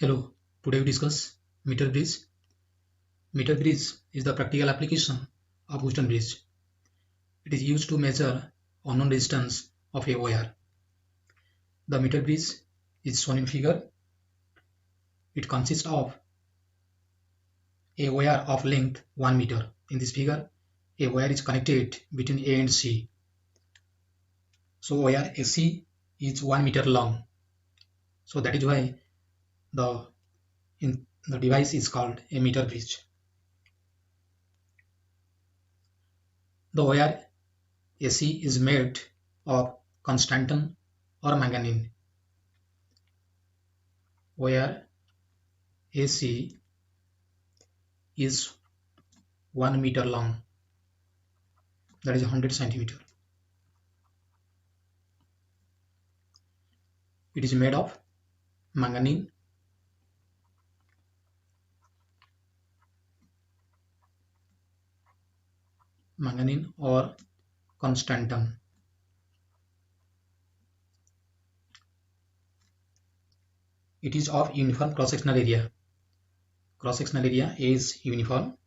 Hello, today we discuss meter bridge. Meter bridge is the practical application of Houston bridge. It is used to measure unknown resistance of a wire. The meter bridge is shown in figure. It consists of a wire of length 1 meter. In this figure, a wire is connected between A and C. So wire AC is 1 meter long. So that is why the device is called a meter bridge. The wire AC is made of constantan or manganese. Where AC is 1 meter long, that is 100 centimeter. It is made of manganese or constantan. It is of uniform cross-sectional area. Cross-sectional area is uniform.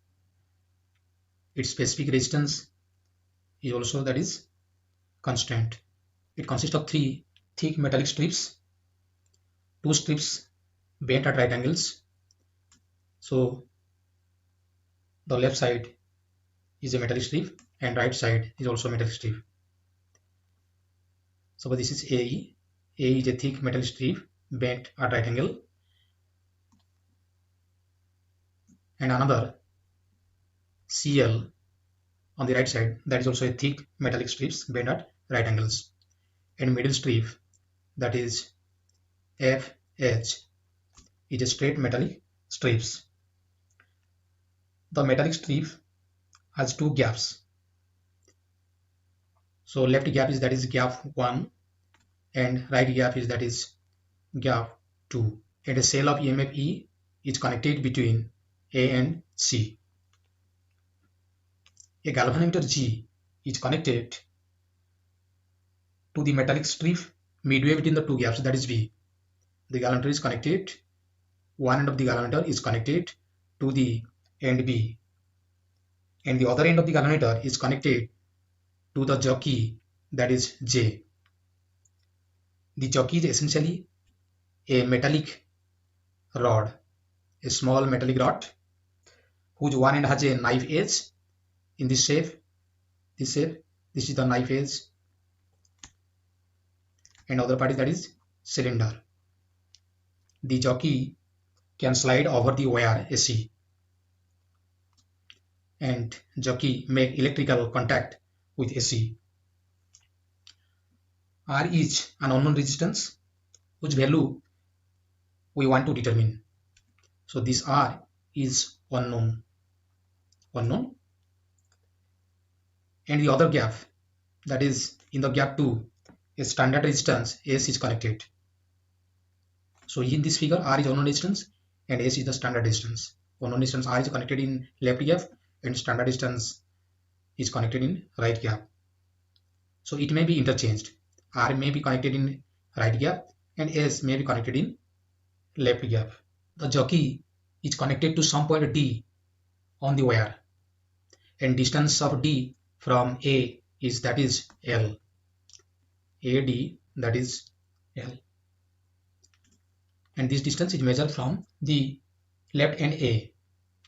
Its specific resistance is also that is constant. It consists of 3 thick metallic strips, 2 strips bent at right angles. So the left side is a metallic strip and right side is also a metallic strip. So this is AE. AE is a thick metallic strip bent at right angle, and another CL on the right side, that is also a thick metallic strips bent at right angles, and middle strip, that is FH, is a straight metallic strips. The metallic strip has 2 gaps. So left gap is that is gap 1 and right gap is that is gap 2, and a cell of EMF E is connected between A and C. A galvanometer G is connected to the metallic strip midway between the 2 gaps, that is V. The galvanometer is connected, one end of the galvanometer is connected to the end B, and the other end of the galvanometer is connected to the jockey, that is J. The jockey is essentially a metallic rod, a small metallic rod whose one end has a knife edge in this shape. This is the knife edge, and other part is that is cylinder. The jockey can slide over the wire AC, and jockey make electrical contact with AC. R is an unknown resistance whose value we want to determine. So this R is unknown, and the other gap, that is in the gap 2, a standard resistance S is connected. So in this figure, R is unknown resistance and S is the standard resistance. Unknown resistance R is connected in left gap and standard resistance is connected in right gap. So it may be interchanged. R may be connected in right gap and S may be connected in left gap. The jockey is connected to some point D on the wire, and distance of D from A is that is L. AD, that is L, and this distance is measured from the left end A.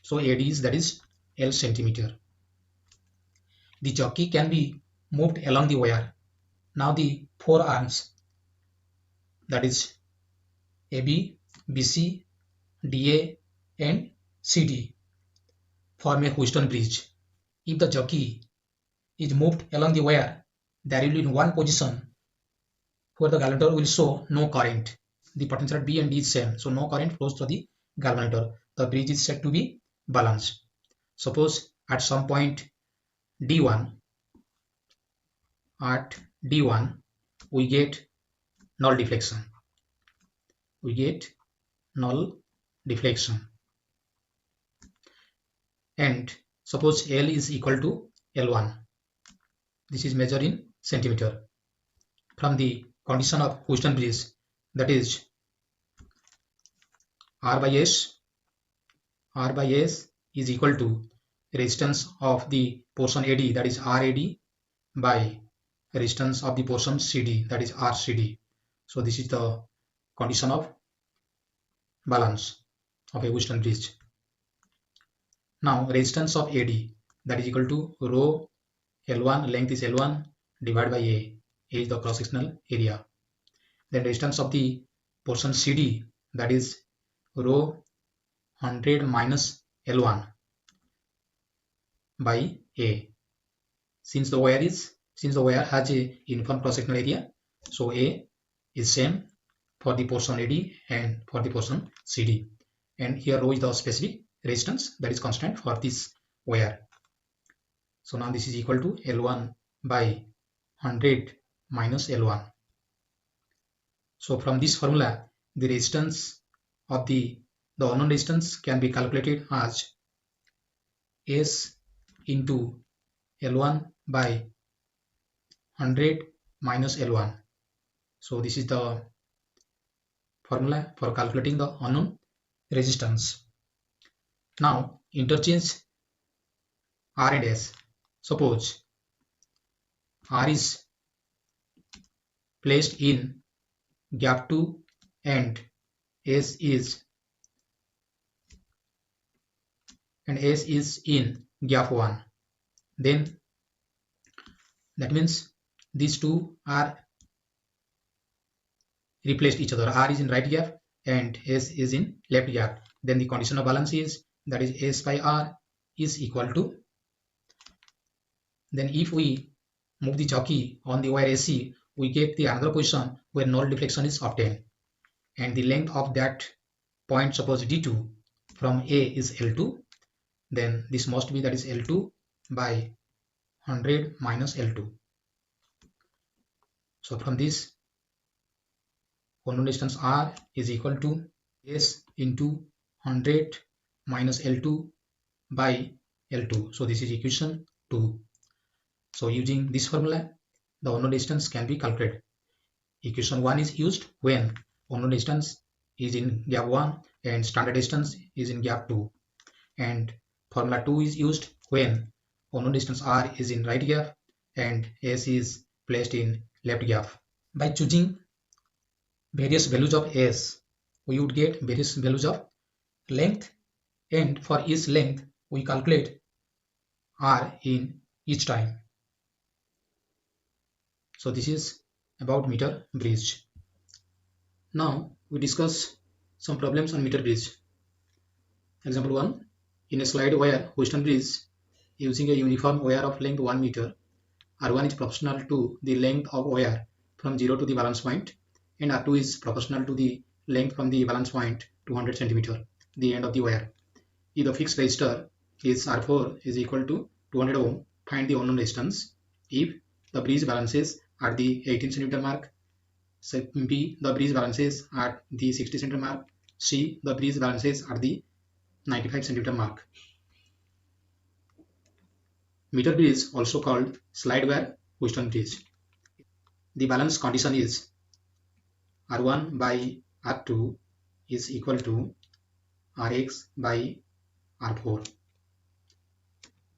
So AD is that is L centimeter. The jockey can be moved along the wire. Now the 4 arms, that is AB, BC, DA and CD, form a Houston bridge. If the jockey is moved along the wire, there will be in one position where the galvanometer will show no current. The potential at B and D is same, so no current flows through the galvanometer. The bridge is said to be balanced. Suppose at some point D1, we get null deflection. And suppose L is equal to L1. This is measured in centimeter. From the condition of Houston bridge, that is R by S is equal to resistance of the portion AD, that is RAD, by resistance of the portion CD, that is RCD. So this is the condition of balance of a Wheatstone bridge. Now resistance of AD, that is equal to rho L1, length is L1 divided by A is the cross sectional area. Then resistance of the portion CD, that is rho 100 minus L1 by A. Since the wire has a uniform cross sectional area, so A is same for the portion AD and for the portion CD. And here rho is the specific resistance that is constant for this wire. So now this is equal to L1 by 100 minus L1. So from this formula, the resistance of the unknown resistance can be calculated as S into L1 by 100 minus L1. So this is the formula for calculating the unknown resistance. Now interchange R and S. Suppose R is placed in gap 2 and S is in gap 1. Then that means these two are replaced each other. R is in right gap and S is in left gap. Then the condition of balance is, that is S by R is equal to, then if we move the jockey on the wire AC, we get the another position where null deflection is obtained, and the length of that point, suppose D2 from A is L2, then this must be, that is L2 by 100 minus L2. So from this, unknown distance R is equal to S into 100 minus L2 by L2. So this is equation 2. So using this formula, the unknown distance can be calculated. Equation 1 is used when unknown distance is in gap 1 and standard distance is in gap 2. And formula 2 is used when unknown distance R is in right gap and S is placed in left gap. By choosing various values of S, we would get various values of length, and for each length we calculate R in each time. So this is about meter bridge. Now we discuss some problems on meter bridge. Example 1. In a slide wire Wheatstone bridge using a uniform wire of length 1 meter, R1 is proportional to the length of wire from 0 to the balance point, and R2 is proportional to the length from the balance point to 100 cm, the end of the wire. If the fixed resistor is R4 is equal to 200 ohm, find the unknown resistance. If the bridge balances at the 18 cm mark, B, the bridge balances at the 60 cm mark, C, the bridge balances at the 95 cm mark. Meter bridge, also called slide wire Wheatstone bridge. The balance condition is R1 by R2 is equal to Rx by R4.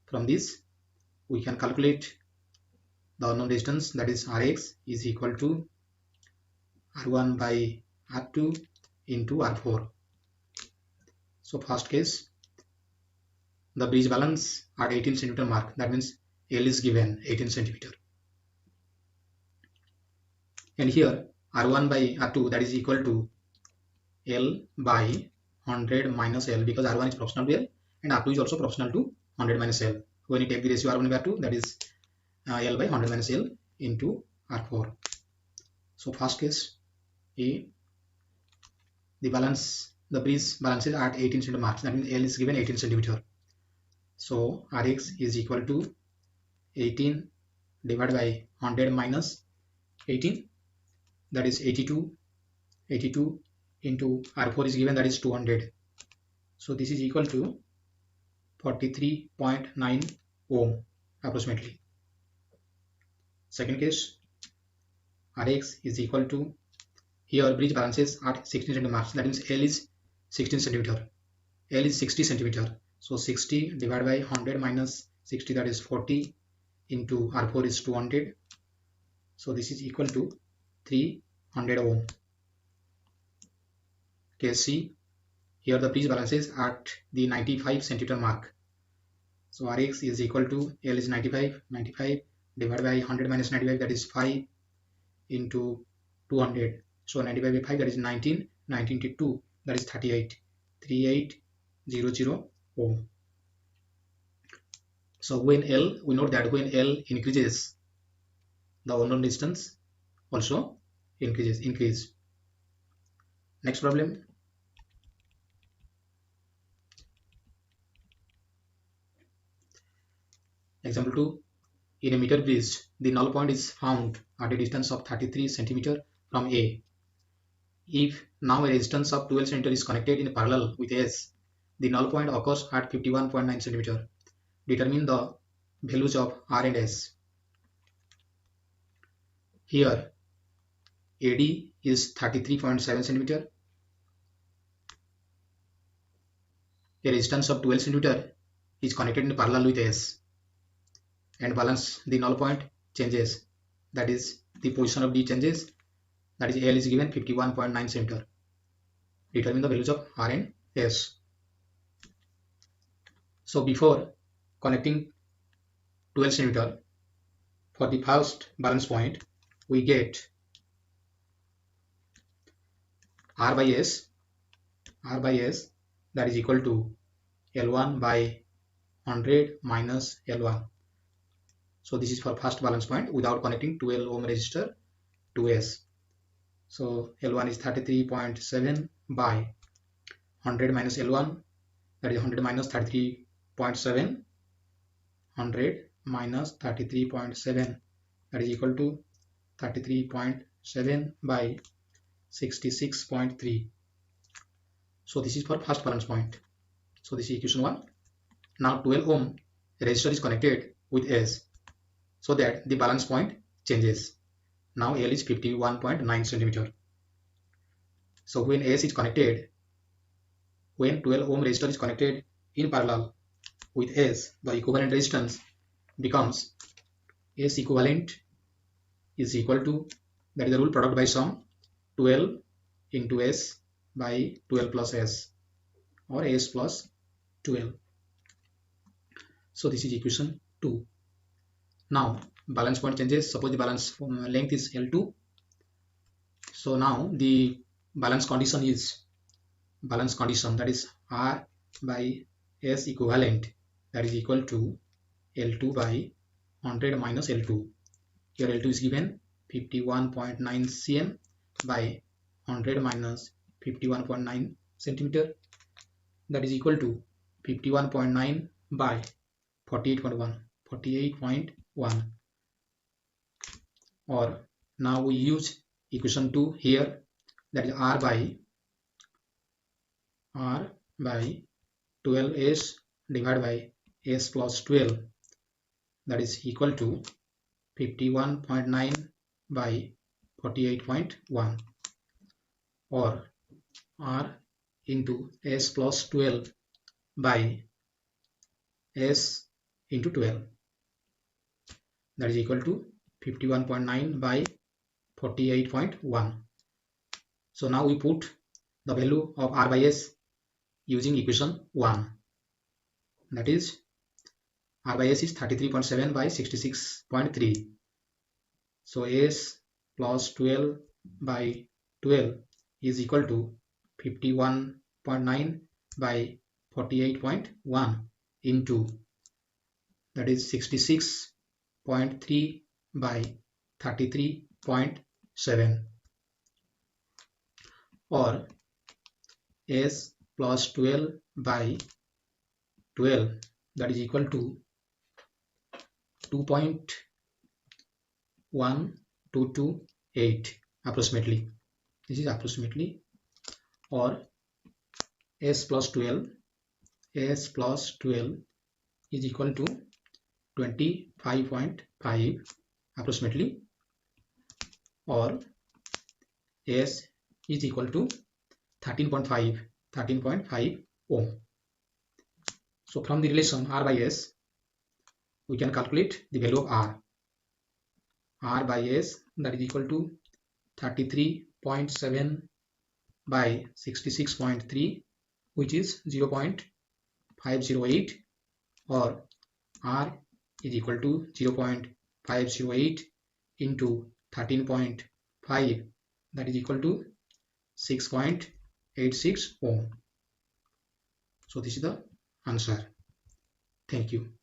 From this, we can calculate the unknown resistance, that is Rx is equal to R1 by R2 into R4. So first case, the bridge balance at 18 cm mark, that means L is given 18 cm. And here R1 by R2, that is equal to L by 100 minus L, because R1 is proportional to L and R2 is also proportional to 100 minus L. When you take the ratio R1 by R2, that is L by 100 minus L into R4. So first case A, the bridge balances at 18 cm mark, that means L is given 18 cm. So Rx is equal to 18 divided by 100 minus 18, that is 82. 82 into R4 is given, that is 200. So this is equal to 43.9 ohm approximately. Second case, Rx is equal to, here bridge balances at 16 cm marks, that means L is 16 centimeter. L is 60 centimeter. So 60 divided by 100 minus 60, that is 40, into R4 is 200. So this is equal to 300 ohm. Okay, see here the breach balance is at the 95 centimeter mark. So Rx is equal to L is 95 divided by 100 minus 95, that is 5, into 200. So 95 by 5, that is 19 to 2, that is 3800 ohm. So when L, we note that when L increases, the unknown distance also increase. Next problem. Example 2. In a meter bridge, the null point is found at a distance of 33 centimeter from A. If now a resistance of 12 centimeter is connected in parallel with S, the null point occurs at 51.9 centimeter. Determine the values of R and S. Here AD is 33.7 centimeter. A resistance of 12 centimeter is connected in parallel with S, and balance the null point changes, that is the position of D changes, that is L is given 51.9 centimeter. Determine the values of R and S. So before connecting 12 centimeter, for the first balance point we get R by S, that is equal to L1 by 100 minus L1. So this is for first balance point without connecting 12 ohm resistor to S. So L1 is 33.7 by 100 minus L1, that is 100 minus 33.7, 100 minus 33.7, that is equal to 33.7 by 66.3. So this is for first balance point. So this is equation 1. Now 12 ohm resistor is connected with S, so that the balance point changes. Now L is 51.9 centimeter. So when S is connected, when 12 ohm resistor is connected in parallel with S, the equivalent resistance becomes S equivalent is equal to, that is the rule product by sum, 12 into S by 12 plus S, or S plus 12. So this is equation 2. Now balance point changes. Suppose the balance length is L2. So now the balance condition, that is R by S equivalent, that is equal to L2 by 100 minus L2. Here L2 is given 51.9 cm by 100 minus 51.9 centimeter, that is equal to 51.9 by 48.1. Or now we use equation 2 here, that is R by 12S divided by S plus 12, that is equal to 51.9 by 48.1, or R into S plus 12 by S into 12, that is equal to 51.9 by 48.1. So now we put the value of R by S using equation 1, that is R by S is 33.7 by 66.3. So S plus 12 by 12 is equal to 51.9 by 48.1 into, that is 66.3 by 33.7, or S plus 12 by 12, that is equal to 2.1228 approximately. This is approximately. Or S plus 12 is equal to 25.5 approximately, or S is equal to 13.5 13.5 ohm. So from the relation R by S, we can calculate the value of R. R by S, that is equal to 33.7 by 66.3, which is 0.508, or R is equal to 0.508 into 13.5, that is equal to 6.86 ohm. So this is the answer. Thank you.